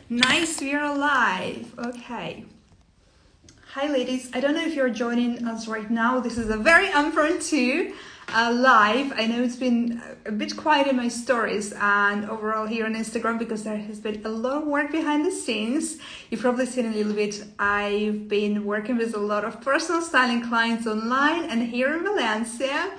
Nice, we are live. Okay. Hi, ladies. I don't know if you're joining us right now. This is a very impromptu live. I know it's been a bit quiet in my stories and overall here on Instagram because there has been a lot of work behind the scenes. You've probably seen a little bit. I've been working with a lot of personal styling clients online and here in Valencia.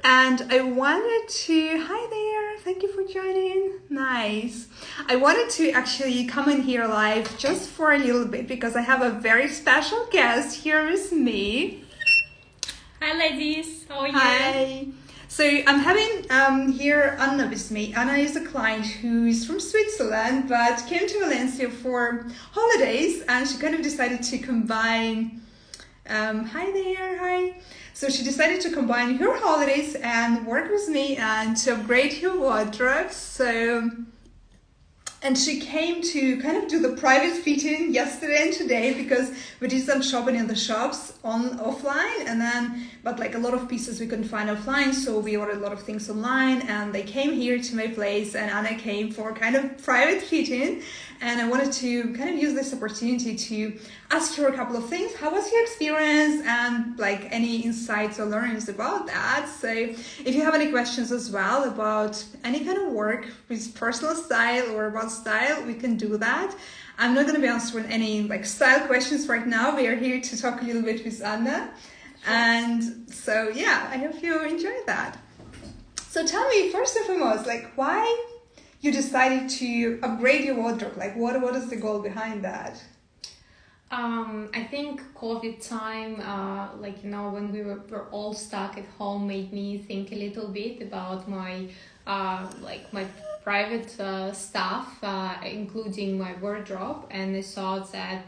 And I wanted to, hi there, thank you for joining, nice. I wanted to actually come in here live just for a little bit because I have a very special guest here with me. Hi ladies, how are you? Hi. So I'm having here Anna with me. Anna is a client who's from Switzerland but came to Valencia for holidays and she kind of decided to combine, hi there, hi. So she decided to combine her holidays and work with me and to upgrade her wardrobe. And she came to kind of do the private fitting yesterday and today because we did some shopping in the shops offline but like a lot of pieces we couldn't find offline, so we ordered a lot of things online and they came here to my place and Anna came for kind of private fitting. And I wanted to kind of use this opportunity to ask her a couple of things. How was your experience and like any insights or learnings about that? So if you have any questions as well about any kind of work with personal style or about style, we can do that. I'm not going to be answering any like style questions right now. We are here to talk a little bit with Anna. And so, yeah, I hope you enjoyed that. So tell me, first and foremost, like why you decided to upgrade your wardrobe? Like what is the goal behind that? I think COVID time, when we were all stuck at home, made me think a little bit about my private stuff, including my wardrobe, and I thought that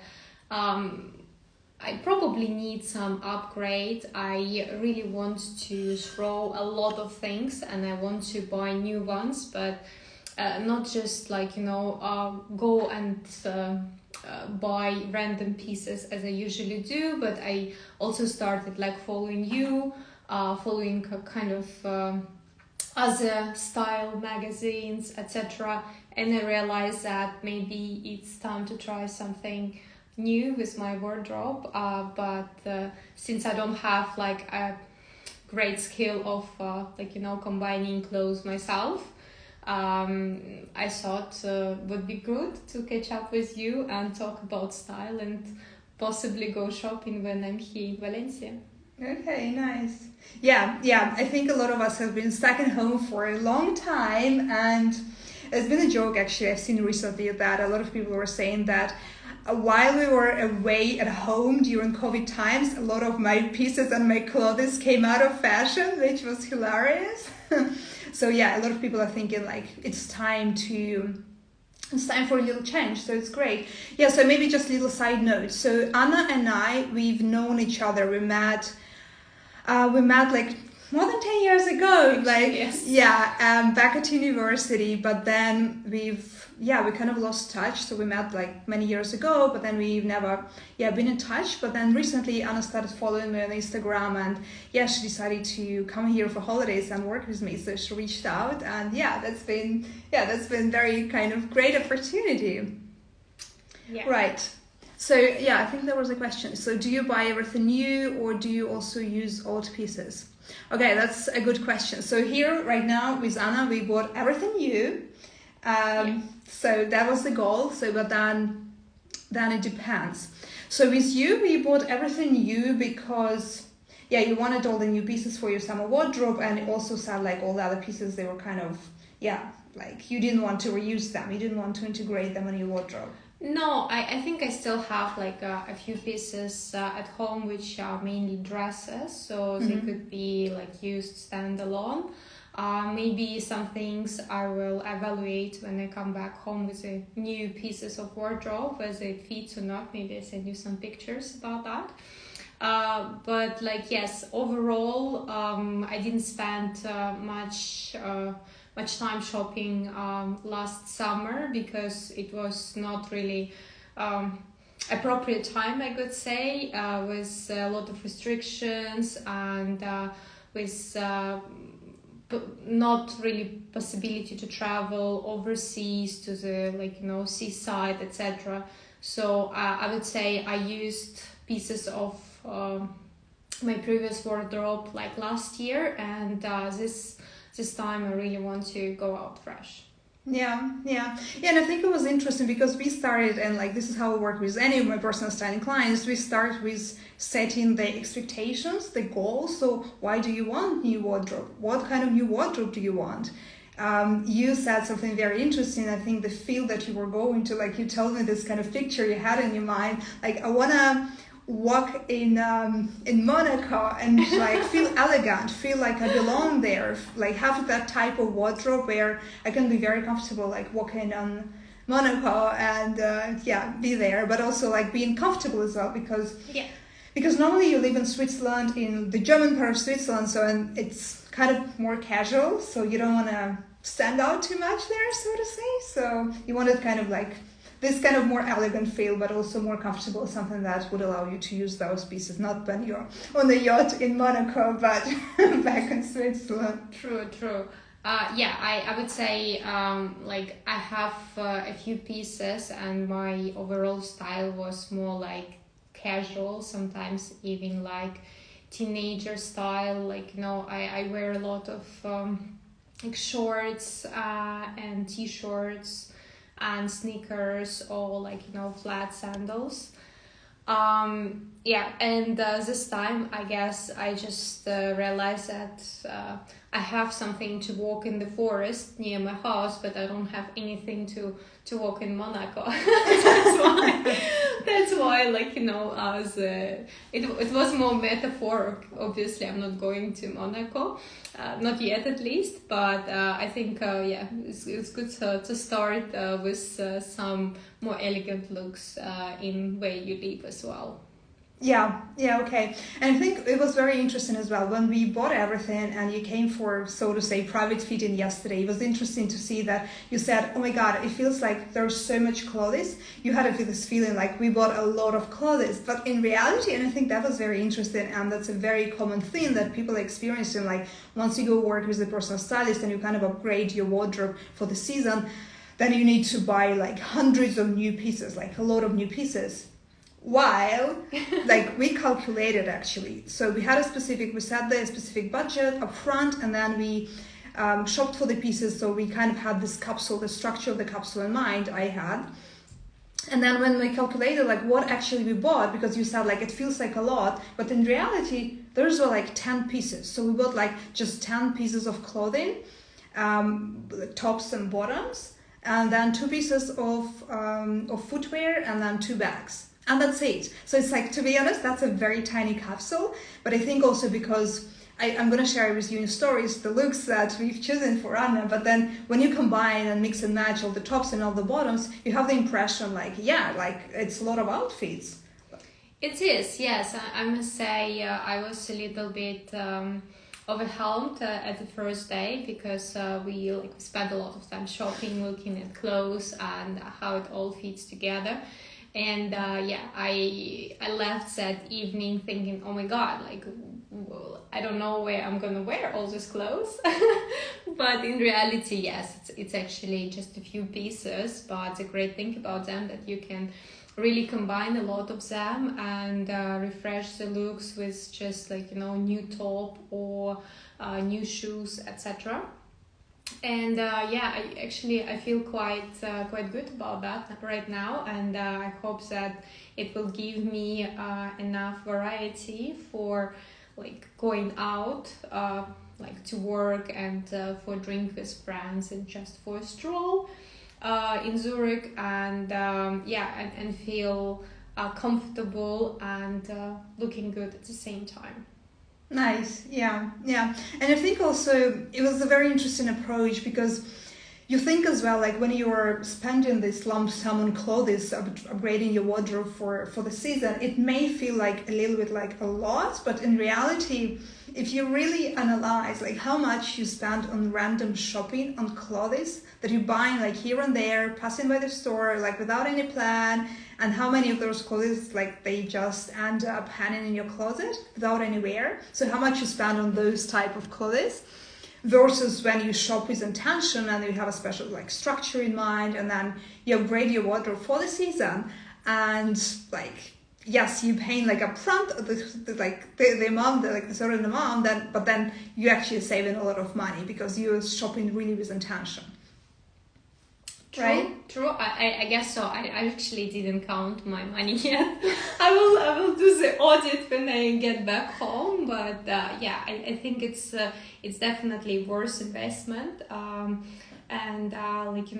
I probably need some upgrade. I really want to throw a lot of things and I want to buy new ones, but not just go and buy random pieces as I usually do, but I also started like following you, following kind of other style magazines, etc. And I realized that maybe it's time to try something new with my wardrobe, but since I don't have like a great skill of combining clothes myself, I thought would be good to catch up with you and talk about style and possibly go shopping when I'm here in Valencia. Okay, nice. Yeah, I think a lot of us have been stuck at home for a long time, and it's been a joke actually I've seen recently that a lot of people were saying that while we were away at home during COVID times, a lot of my pieces and my clothes came out of fashion, which was hilarious. So yeah, a lot of people are thinking like it's time for a little change, so it's great. Yeah, so maybe just a little side note. So Anna and I, we've known each other. We met like more than 10 years ago, like yes. Back at university, but then we kind of lost touch. So we met like many years ago, but then we've never been in touch. But then recently Anna started following me on Instagram and she decided to come here for holidays and work with me. So she reached out and that's been very kind of great opportunity. Yeah. Right. So I think there was a question. So do you buy everything new or do you also use old pieces? Okay, that's a good question. So here right now with Anna, we bought everything new. So that was the goal. So, but then it depends. So with you, we bought everything new because, you wanted all the new pieces for your summer wardrobe, and it also said like all the other pieces, they were kind of, like you didn't want to reuse them. You didn't want to integrate them in your wardrobe. No, I think I still have like a few pieces at home which are mainly dresses, so they could be like used standalone. Maybe some things I will evaluate when I come back home with the new pieces of wardrobe, whether it fits or not. Maybe I send you some pictures about that. But like, yes, overall, I didn't spend much time shopping last summer because it was not really appropriate time, I could say, with a lot of restrictions and with not really possibility to travel overseas to the seaside, etc. So I would say I used pieces of my previous wardrobe like last year, and this time I really want to go out fresh. Yeah, and I think it was interesting because we started, and like this is how I work with any of my personal styling clients. We start with setting the expectations, the goals. So why do you want new wardrobe? What kind of new wardrobe do you want? You said something very interesting. I think the feel that you were going to, like you told me this kind of picture you had in your mind. Like I wanna walk in Monaco and like feel elegant, feel like I belong there, like have that type of wardrobe where I can be very comfortable, like walking on Monaco and be there, but also like being comfortable as well because normally you live in Switzerland, in the German part of Switzerland, so and it's kind of more casual, so you don't want to stand out too much there, so to say. So you want it kind of like this kind of more elegant feel, but also more comfortable, something that would allow you to use those pieces, not when you're on the yacht in Monaco, but back in Switzerland. True. I would say I have a few pieces, and my overall style was more like casual, sometimes even like teenager style. Like I wear a lot of like shorts and t-shirts and sneakers, or like flat sandals. And this time I guess I just realized that I have something to walk in the forest near my house, but I don't have anything to walk in Monaco. That's why it was more metaphor. Obviously I'm not going to Monaco, not yet at least, but I think it's good to start with some more elegant looks in where you live as well. Yeah, okay. And I think it was very interesting as well when we bought everything and you came for, so to say, private fitting yesterday. It was interesting to see that you said, oh my God, it feels like there's so much clothes. You had this feeling like we bought a lot of clothes, but in reality, and I think that was very interesting, and that's a very common thing that people experience in, like, once you go work with a personal stylist and you kind of upgrade your wardrobe for the season, then you need to buy like hundreds of new pieces, like a lot of new pieces. While, like, we calculated actually. So we set the specific budget up front, and then we shopped for the pieces. So we kind of had this capsule, the structure of the capsule in mind, I had. And then when we calculated like what actually we bought, because you said like it feels like a lot, but in reality, those were like 10 pieces. So we bought like just 10 pieces of clothing, tops and bottoms, and then 2 pieces of footwear, and then 2 bags. And that's it. So it's like, to be honest, that's a very tiny capsule. But I think also because I'm going to share with you in stories the looks that we've chosen for Anna. But then when you combine and mix and match all the tops and all the bottoms, you have the impression like it's a lot of outfits. It is, yes. I must say I was a little bit overwhelmed at the first day, because we spent a lot of time shopping, looking at clothes and how it all fits together. And I left that evening thinking, oh my God, I don't know where I'm gonna wear all these clothes. But in reality, yes, it's actually just a few pieces. But the great thing about them that you can really combine a lot of them and refresh the looks with just new top or new shoes, etc. And I feel quite good about that right now, and I hope that it will give me enough variety for going out, to work and for drink with friends and just for a stroll in Zurich, and and feel comfortable and looking good at the same time. Nice, yeah. And I think also it was a very interesting approach, because you think as well, like when you are spending this lump sum on clothes, upgrading your wardrobe for the season, it may feel like a little bit like a lot, but in reality, if you really analyze like how much you spend on random shopping on clothes that you buy here and there, passing by the store without any plan, and how many of those clothes they just end up hanging in your closet without any wear. So how much you spend on those type of clothes versus when you shop with intention and you have a special like structure in mind, and then you upgrade your wardrobe for the season. And like, yes, you pay like upfront the amount, like the certain amount, but then you actually saving a lot of money because you're shopping really with intention. True, right? True. I guess so. I actually didn't count my money yet. I will do the audit when I get back home. But yeah, I think it's definitely worth investment. And like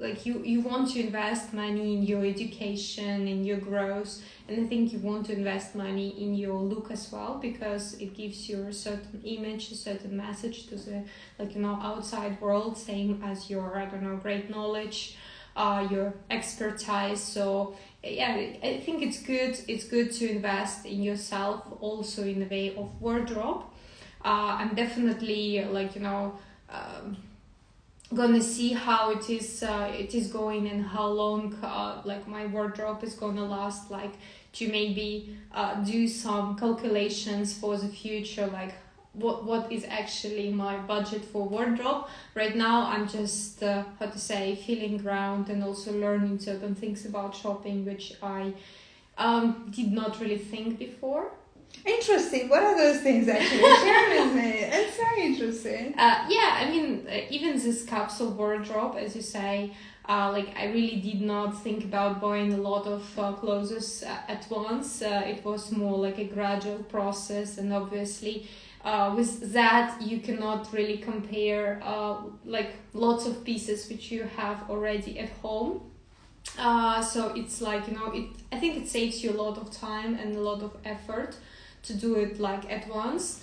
like you want to invest money in your education, in your growth, and I think you want to invest money in your look as well, because it gives you a certain image, a certain message to the outside world, same as your great knowledge, your expertise. So yeah, I think it's good to invest in yourself also in the way of wardrobe. I'm definitely gonna see how it is going and how long my wardrobe is gonna last, like to maybe do some calculations for the future, like what is actually my budget for wardrobe. Right now I'm just feeling around and also learning certain things about shopping, which I did not really think before. Interesting. What are those things actually? Share with me. It's very interesting. Yeah, I mean, even this capsule wardrobe, as you say, I really did not think about buying a lot of clothes at once. It was more like a gradual process, and obviously, with that you cannot really compare lots of pieces which you have already at home. So it's I think it saves you a lot of time and a lot of effort to do it at once.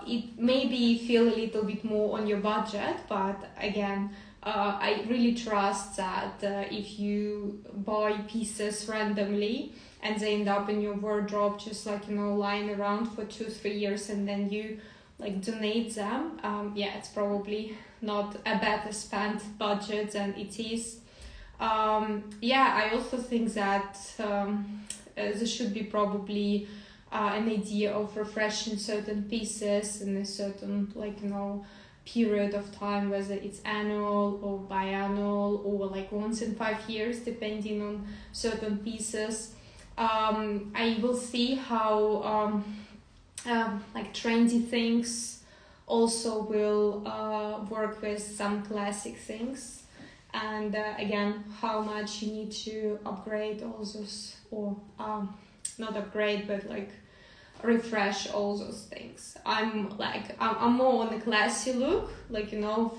It maybe feel a little bit more on your budget, but again, I really trust that if you buy pieces randomly and they end up in your wardrobe just lying around for 2-3 years, and then you donate them, it's probably not a better spent budget than it is. I also think that there should be probably an idea of refreshing certain pieces in a certain period of time, whether it's annual or biannual or once in 5 years, depending on certain pieces. I will see how trendy things also will work with some classic things. And again, how much you need to upgrade all those, or not upgrade, but refresh all those things. I'm more on a classy look,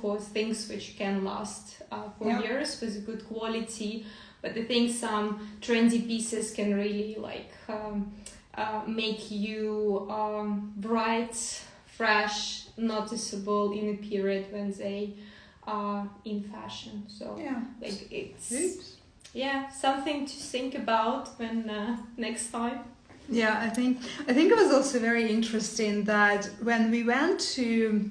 for things which can last for years with good quality. But I think some trendy pieces can really make you bright, fresh, noticeable in a period when they in fashion. So it's something to think about when next time. Yeah, I think it was also very interesting that when we went to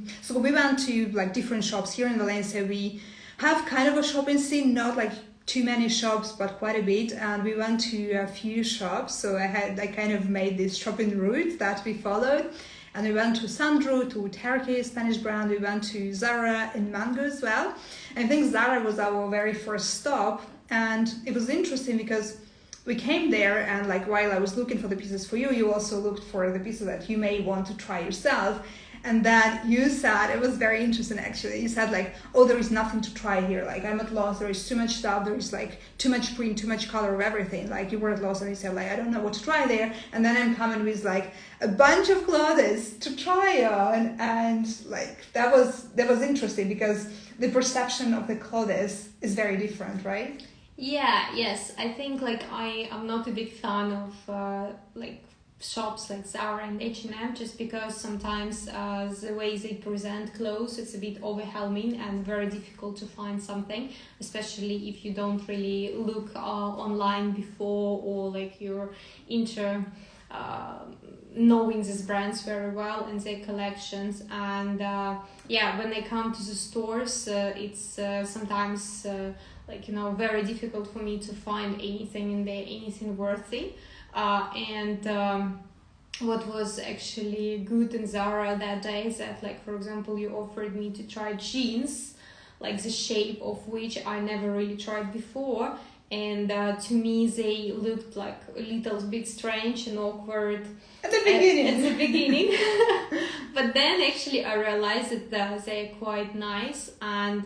different shops here in Valencia. We have kind of a shopping scene, not too many shops, but quite a bit, and we went to a few shops. So I kind of made this shopping route that we followed. And we went to Sandro, to Turkey, Spanish brand. We went to Zara in Mango as well. And I think Zara was our very first stop. And it was interesting because we came there, and while I was looking for the pieces for you, you also looked for the pieces that you may want to try yourself. And then you said, it was very interesting actually, you said there is nothing to try here. I'm at loss, there is too much stuff, there is too much print, too much color of everything. You were at loss and you said I don't know what to try there. And then I'm coming with a bunch of clothes to try on. And that was interesting because the perception of the clothes is very different, right? Yeah, yes. I think I am not a big fan of shops like Zara and H&M, just because sometimes the way they present clothes, it's a bit overwhelming and very difficult to find something, especially if you don't really look online before, or you're into knowing these brands very well and their collections. And when they come to the stores, it's sometimes very difficult for me to find anything in there, anything worthy. what was actually good in Zara that day is that, like, for example, you offered me to try jeans, like the shape of which I never really tried before. And to me, they looked like a little bit strange and awkward At the beginning. At the beginning. But then actually I realized that they're quite nice, and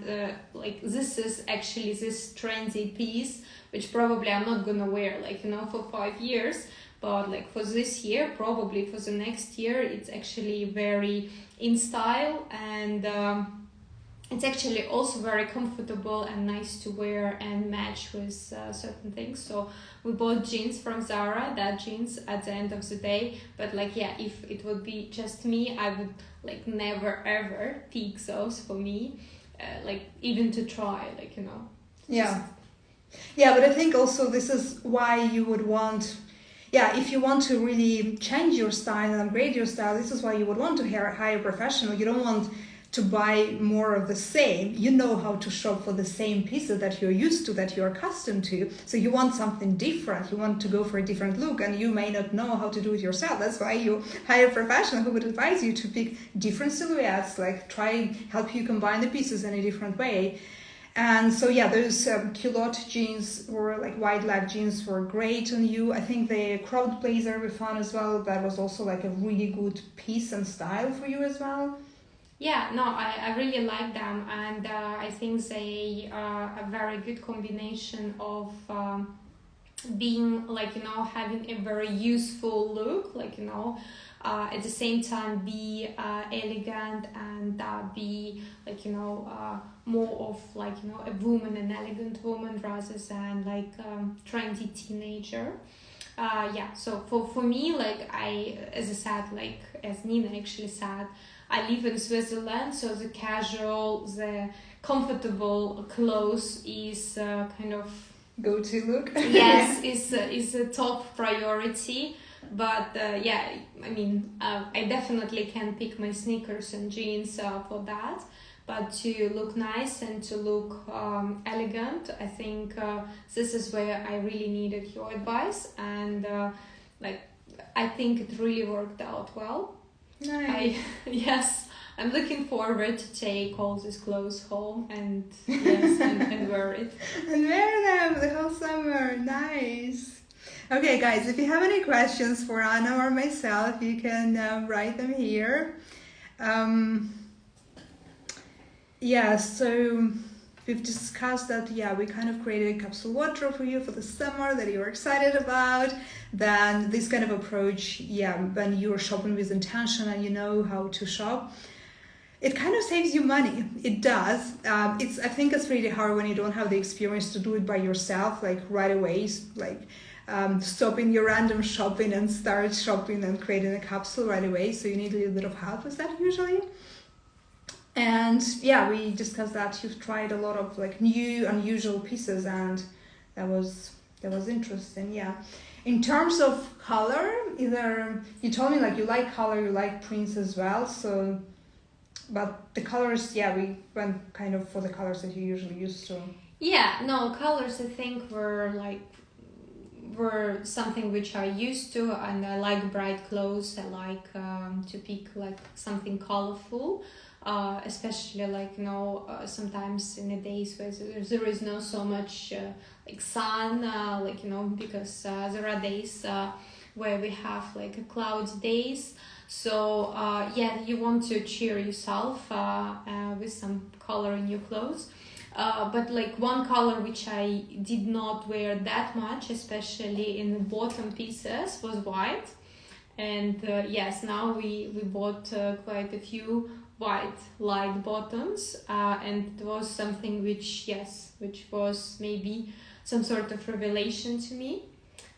like this is actually this trendy piece, which probably I'm not gonna wear, like, you know, for 5 years. But like for this year, probably for the next year, it's actually very in style, and it's actually also very comfortable and nice to wear and match with certain things. So we bought jeans from Zara, that jeans at the end of the day. But like, yeah, if it would be just me, I would like never ever pick those for me, like even to try, like, you know. Yeah. Yeah, but I think also this is why you would want, if you want to really change your style and upgrade your style, this is why you would want to hire a professional. You don't want to buy more of the same. You know how to shop for the same pieces that you're used to, that you're accustomed to. So you want something different. You want to go for a different look, and you may not know how to do it yourself. That's why you hire a professional who would advise you to pick different silhouettes, like try help you combine the pieces in a different way. And so those culotte jeans or like wide leg jeans were great on you. I think the crowd blazer we found as well, that was also like a really good piece and style for you as well. Yeah, no, I really like them, and I think they are a very good combination of being, like, you know, having a very useful look, like, you know, at the same time be elegant and be, like, you know, more of, like, you know, a woman, an elegant woman, rather than like trendy teenager. So for me, like, as I said, like as Nina actually said, I live in Switzerland, so the casual, the comfortable clothes is kind of go-to look. Yes, is a top priority. But I mean, I definitely can pick my sneakers and jeans for that. But to look nice and to look elegant, I think this is where I really needed your advice, and I think it really worked out well. Nice. I'm looking forward to take all these clothes home and and wear it. And wear them the whole summer. Nice. Okay, guys, if you have any questions for Anna or myself, you can write them here. So we've discussed that, we kind of created a capsule wardrobe for you for the summer that you're excited about. Then this kind of approach, when you're shopping with intention and you know how to shop, it kind of saves you money. It does. I think it's really hard when you don't have the experience to do it by yourself, like right away, like stopping your random shopping and start shopping and creating a capsule right away. So you need a little bit of help with that usually. And we discussed that you've tried a lot of like new, unusual pieces, and that was interesting. Yeah. In terms of color, either you told me like you like color, you like prints as well. So, but the colors, we went kind of for the colors that you usually use. So. Yeah, no, colors I think were something which I used to, and I like bright clothes. I like to pick like something colorful. Especially like, you know, sometimes in the days where there is no so much like sun, like, you know, because there are days where we have like cloudy days. So you want to cheer yourself with some color in your clothes. But like one color which I did not wear that much, especially in the bottom pieces, was white. And now we bought quite a few white light bottoms, and it was something which was maybe some sort of revelation to me.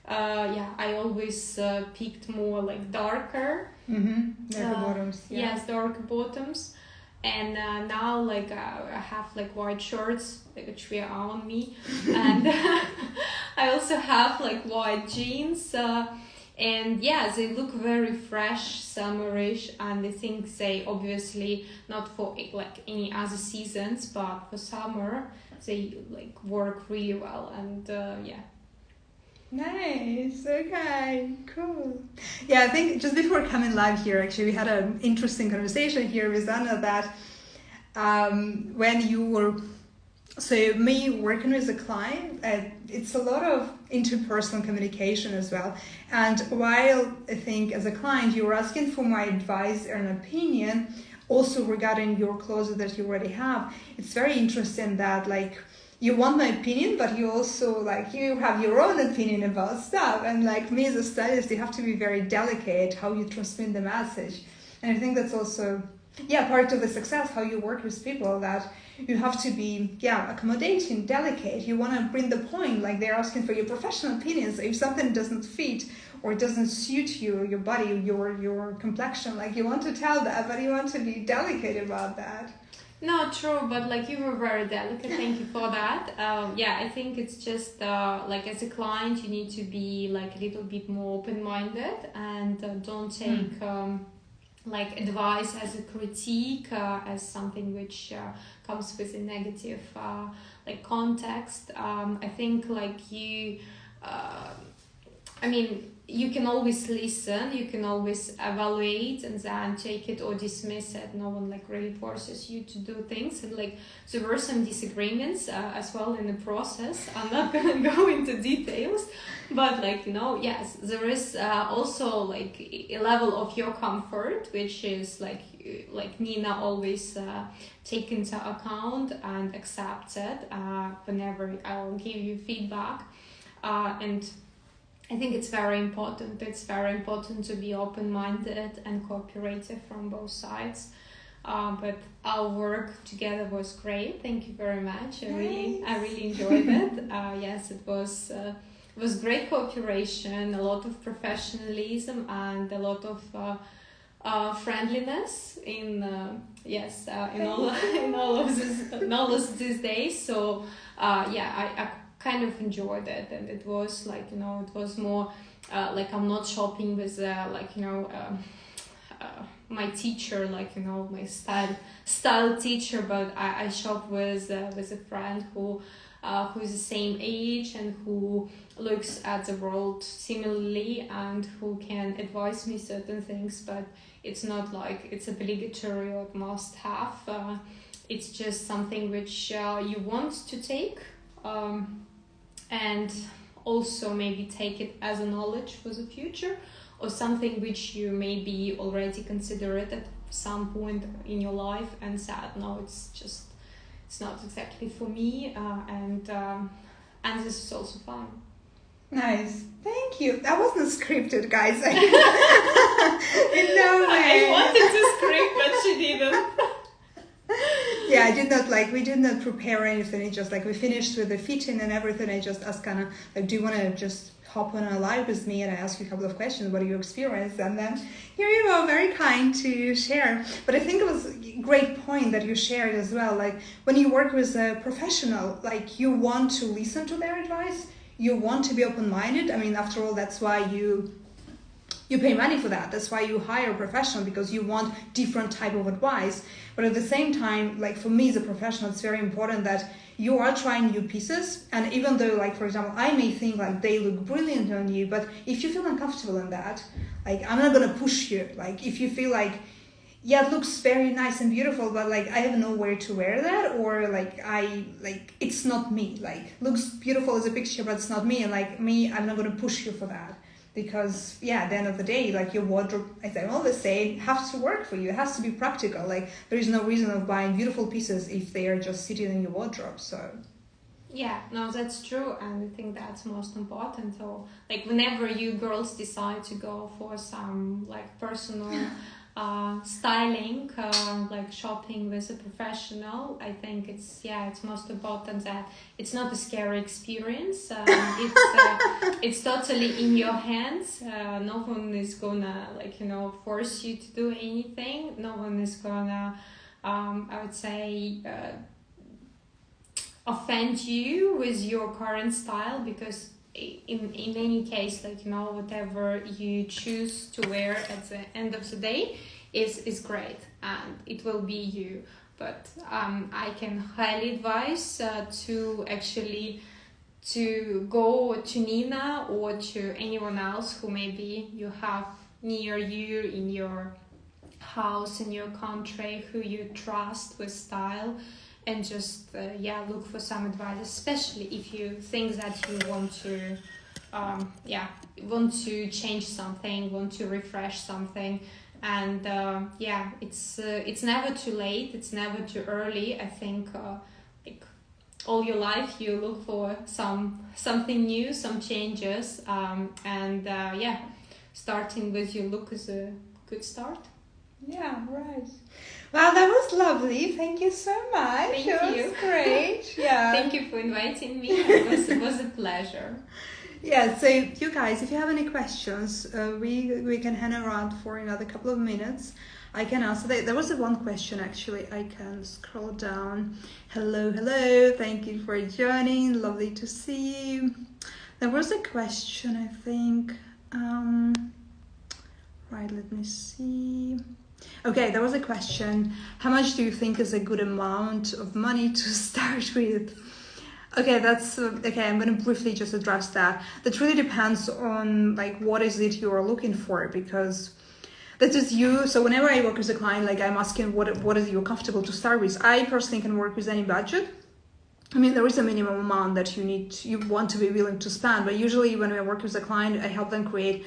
I always picked more like darker bottoms. Yes, darker bottoms. And now like I have like white shorts which wear on me, and I also have like white jeans. And they look very fresh, summerish, and I think they obviously not for like any other seasons, but for summer they like work really well. And Nice. Okay. Cool. Yeah, I think just before coming live here, actually, we had an interesting conversation here with Anna that when you were, so me working with a client, it's a lot of interpersonal communication as well. And while I think as a client you were asking for my advice or an opinion, also regarding your closet that you already have, it's very interesting that like you want my opinion, but you also like you have your own opinion about stuff. And like me as a stylist, you have to be very delicate how you transmit the message. And I think that's also part of the success, how you work with people, that you have to be accommodating, delicate. You want to bring the point, like they're asking for your professional opinions. If something doesn't fit or doesn't suit you, your body, your complexion, like you want to tell that, but you want to be delicate about that. No, true, but like you were very delicate. Thank you for that. I think it's just like as a client, you need to be like a little bit more open-minded and don't take like advice as a critique, as something which comes with a negative like context. I think like you, you can always listen, you can always evaluate and then take it or dismiss it. No one like really forces you to do things, and like there were some disagreements as well in the process. I'm not gonna go into details, but like yes, there is also like a level of your comfort which is like Nina always take into account and accepts it whenever I will give you feedback, and I think it's very important. It's very important to be open-minded and cooperative from both sides. But our work together was great. Thank you very much. I really enjoyed it. Yes, it was great cooperation, a lot of professionalism, and a lot of friendliness in all of these days. So I kind of enjoyed it, and it was like it was more like I'm not shopping with my teacher, like my style teacher, but I shop with a friend who's the same age and who looks at the world similarly and who can advise me certain things, but it's not like it's obligatory or must have. It's just something which you want to take. And also maybe take it as a knowledge for the future, or something which you maybe already consider it at some point in your life and said, no, it's not exactly for me, and this is also fun. Nice, thank you. That wasn't scripted, guys. No way. I wanted to script, but she didn't. Yeah, we did not prepare anything. It's just like we finished with the fitting and everything. I just asked Anna, like, do you want to just hop on a live with me? And I asked you a couple of questions. What are your experience? And then here you are, very kind to share. But I think it was a great point that you shared as well. Like when you work with a professional, like you want to listen to their advice. You want to be open-minded. I mean, after all, that's why you pay money for that. That's why you hire a professional, because you want different type of advice. But at the same time, like for me as a professional, it's very important that you are trying new pieces. And even though, like, for example, I may think like they look brilliant on you, but if you feel uncomfortable in that, like, I'm not going to push you. Like, if you feel like, yeah, it looks very nice and beautiful, but like, I have nowhere to wear that, or like, it's not me. Like, looks beautiful as a picture, but it's not me. And like me, I'm not going to push you for that. Because at the end of the day, like your wardrobe, as I always say, has to work for you. It has to be practical. Like there is no reason of buying beautiful pieces if they are just sitting in your wardrobe. So yeah, no, that's true, and I think that's most important. So like whenever you girls decide to go for some like personal styling, like shopping with a professional, I think it's most important that it's not a scary experience. It's totally in your hands. No one is gonna force you to do anything. No one is gonna I would say offend you with your current style, because in any case, whatever you choose to wear at the end of the day is great, and it will be you. But I can highly advise to actually to go to Nina or to anyone else who maybe you have near you in your house, in your country, who you trust with style, and just look for some advice, especially if you think that you want to change something, want to refresh something. And it's never too late, it's never too early. I think like all your life you look for something new, some changes, starting with your look is a good start. Yeah, right. Well, that was lovely. Thank you so much. Thank it you. Was great. Yeah. Thank you for inviting me. It was a pleasure. Yeah, so you guys, if you have any questions, we can hang around for another couple of minutes. I can answer. There was one question actually. I can scroll down. Hello, thank you for joining. Lovely to see you. There was a question, I think. Right, let me see. Okay, there was a question. How much do you think is a good amount of money to start with? Okay, I'm going to briefly just address that. That really depends on like what is it you're looking for, because that is you. So whenever I work with a client, like I'm asking what is you comfortable to start with. I personally can work with any budget. I mean, there is a minimum amount that you want to be willing to spend, but usually when I work with a client, I help them create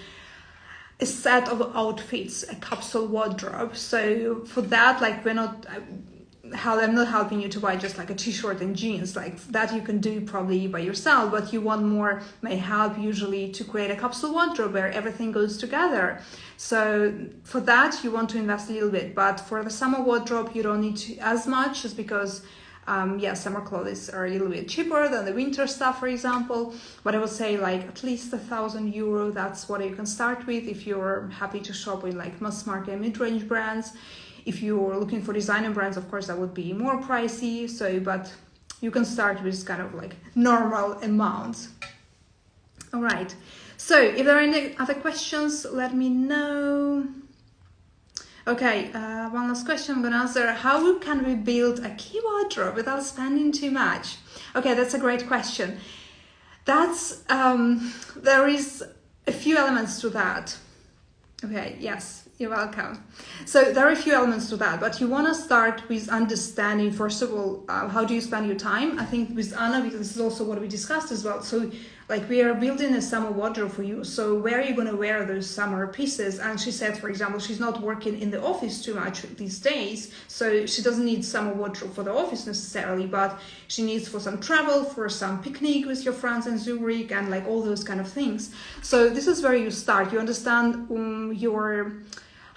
a set of outfits, a capsule wardrobe. So for that, like I'm not helping you to buy just like a t-shirt and jeans, like that you can do probably by yourself, but you want more, may help usually to create a capsule wardrobe where everything goes together. So for that, you want to invest a little bit, but for the summer wardrobe, you don't need to as much, just because summer clothes are a little bit cheaper than the winter stuff, for example. But I would say like at least €1,000. That's what you can start with if you're happy to shop with like mass market mid-range brands. If you're looking for designer brands, of course, that would be more pricey. So, but you can start with kind of like normal amounts. All right. So if there are any other questions, let me know. Okay, one last question I'm going to answer. How can we build a key wardrobe without spending too much? Okay, that's a great question. There is a few elements to that. Okay, yes, you're welcome. So there are a few elements to that, but you want to start with understanding, first of all, how do you spend your time? I think with Anna, because this is also what we discussed as well. So like we are building a summer wardrobe for you. So where are you going to wear those summer pieces? And she said, for example, she's not working in the office too much these days. So she doesn't need summer wardrobe for the office necessarily, but she needs for some travel, for some picnic with your friends in Zurich and like all those kind of things. So this is where you start. You understand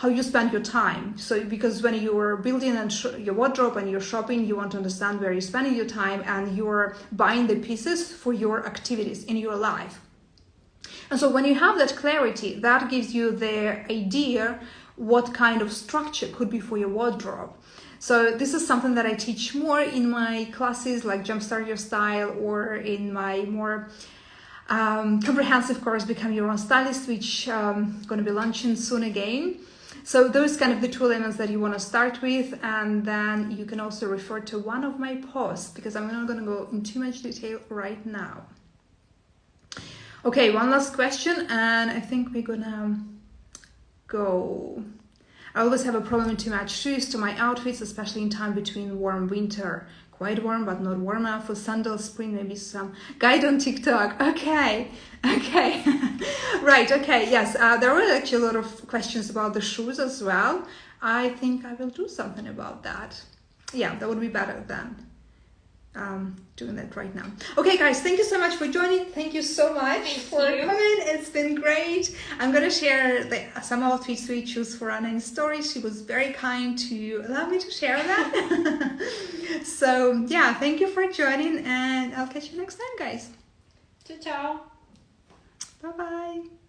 how you spend your time. So because when you're building your wardrobe and you're shopping, you want to understand where you're spending your time and you're buying the pieces for your activities in your life. And so when you have that clarity, that gives you the idea what kind of structure could be for your wardrobe. So this is something that I teach more in my classes like Jumpstart Your Style, or in my more comprehensive course Become Your Own Stylist, which going to be launching soon again. So those kind of the two elements that you want to start with, and then you can also refer to one of my posts, because I'm not going to go in too much detail right now. Okay, one last question, and I think we're gonna go. I always have a problem to match shoes to my outfits, especially in time between warm winter. Quite warm, but not warm enough for sandals, spring, maybe some guide on TikTok. Okay. Right, okay, yes. There were actually a lot of questions about the shoes as well. I think I will do something about that. Yeah, that would be better than doing that right now. Okay, guys, thank you so much for joining. Thank you so much for coming. It's been great. I'm going to share some outfits we choose for Anna in stories. She was very kind to allow me to share that. So, yeah, thank you for joining, and I'll catch you next time, guys. Ciao, ciao. Bye-bye.